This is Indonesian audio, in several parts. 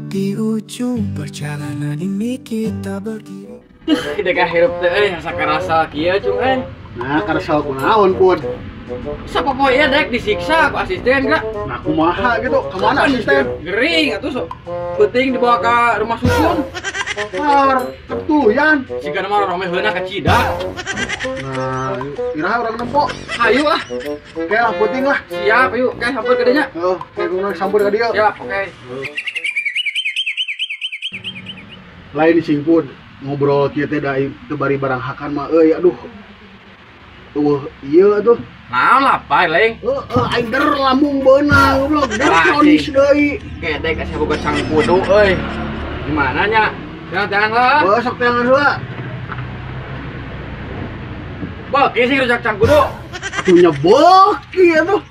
Di ujung perjalanan ini kita berdiri. Kita kah hirup teh asa karasa kieu cung Nah, karsa kunaon pun. Sapa poe ya dek disiksa ku asisten gak? Nah, kumaha gitu. Kemana asisten? Gering atuh so. Penting dibawa ke rumah susun. Par, ketuyan. Siga mah rame heuna ka Cida. Nah, iraha orang nempo. Hayu ah. Oke lah, penting lah. Siap ayo, oke sampeun ke dinya. Kayak gue sambil ke dia. Siap, oke. Lain singpun ngobrol kieu teh da teu bari barang hakan mah euy aduh. Iya atuh. Naon lah pai leng. Aing der lambung beunang goblok. Der kronis deui. Kedek asa boga cangkudu euy. Gimana nya? Jangan lah. Sok tangan heula. Beuki sih rujak cangkudu. Atunya beuki atuh.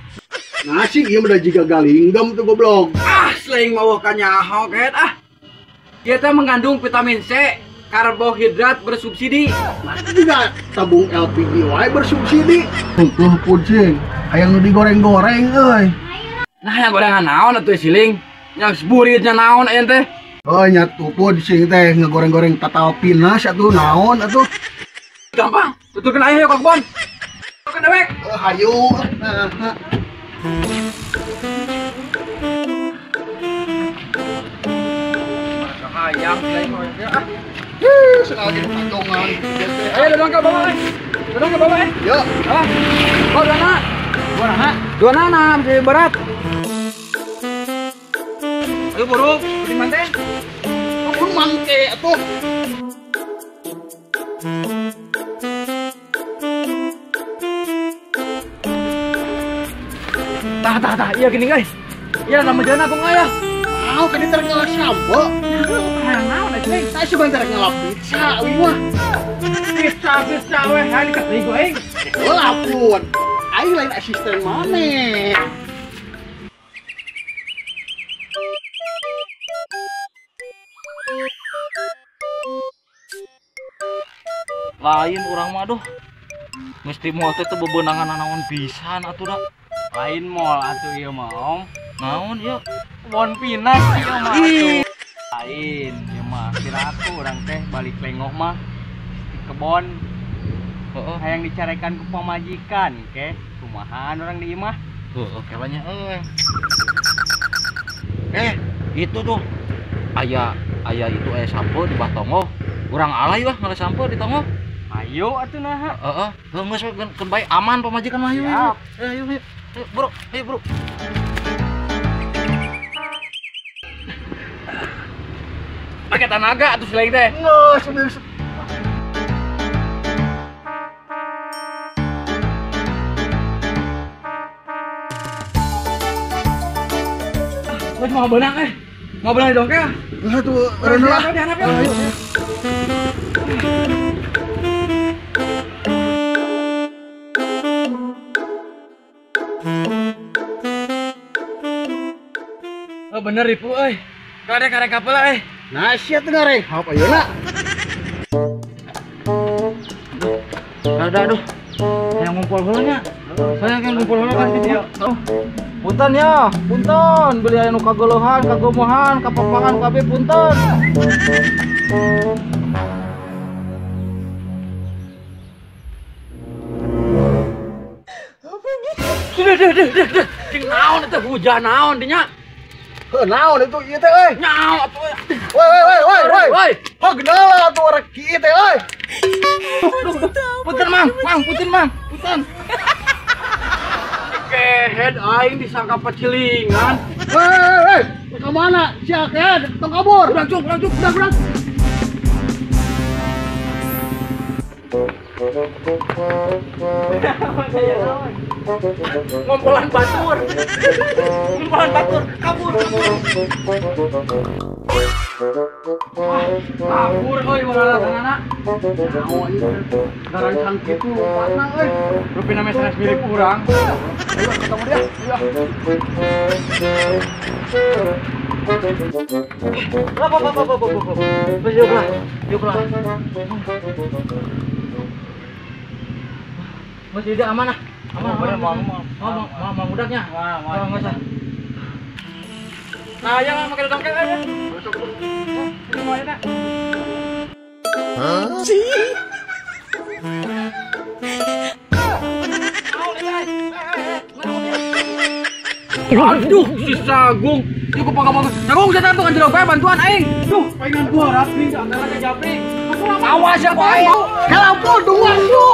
Nasi ieu mah da jiga galinggam tuh goblok. Ah, selain mau kanyaho ket ah. Kita mengandung vitamin C, karbohidrat bersubsidi. Masih juga tabung LPG wae bersubsidi. Tuh kucing, hayang nu digoreng-goreng euy. Nah, yang gorengan naon atuh siling? Yang seburitnya naon aya teh? Oh nya tupun sing teh ngegoreng-goreng tatal pinas atuh naon atuh. Gampang, tutupin aya yuk Kang Bon. Tutupin dewek. Hayu. Ayam lain ya ah. Sekali jadi pacongan. Ayo duduk ke bawah. Duduk ke bawah. Yuk. Ah. Oh, dua nana masih berat. Ayo buruk, di mana? Pun mangke atuh. Tah, iya gini guys. Iya nama jalan aku ngaya. Mau kan ini ngelap sampo. Naon nih? Saya sebentar ngelap pizza, wih. Pizza weh, hari ketiga aing. Lapun. Aing lain asisten mana? Lain urang mah aduh. Mesti moal teh teu bebeunangan naon pisan atuh da. Lain mall atuh ieu mah om. Naon ieu? Bon pinas ieu mah atuh. Lain ieu mah kira aku urang teh balik lengoh mah di kebon. Heeh, hayang dicarekan ku pamajikan ke. Kumahaan urang di imah? Heeh, kebanya itu tuh. Aya itu aya sampo di Batongo. Urang alay wah ngale sampo di Tongo. Ayo atuh nah. Heeh, geus keun bae aman pamajikan mah ayo. Ayo, bro. Ayo, bro. Pakai tenaga atuh selain teh. Nggak, sebenarnya. Wes mau benang Mau benang di dongkel. Nah tuh, rendah. Ayo. Oh bener Ibu euy. Karek kapal Nah, sia teh gareng. Apa ayeuna? Aduh. Yang ngumpul heula nya. Saya yang ngumpul heula kan di punten ya, punten. Beli anu kageuleuhan, kagemuhan, kapapangan kabeh punten. Duh. Cing naon eta hujan naon dinya? Naon itu ieu teh euy? Nyaho atuh. Woi. Hagdala atuh arek kieu teh euy. Punten Mang. Punten. Kehead aing disangka pecilingan. Hei, ke mana? Sia kehead, tong kabur. Udah cuk. Ngompolan batur kabur euy warana Naon ieu? Garancan kitu pana euy. rupina mesenas mirip urang. Ayo ketemu dia. Yuklah. Masih tidak aman ah. Aman. Mau budaknya. Enggak usah. Nah, ya pakai dompet aja. Ini aja nak. Aduh, si Sagung. Cukup panggung. Sagung, saya tuh kan dompet bantuan aing. Duh, pengen gua rapi antara Japri. Awas ya, Boy. Kalau pun duan lu.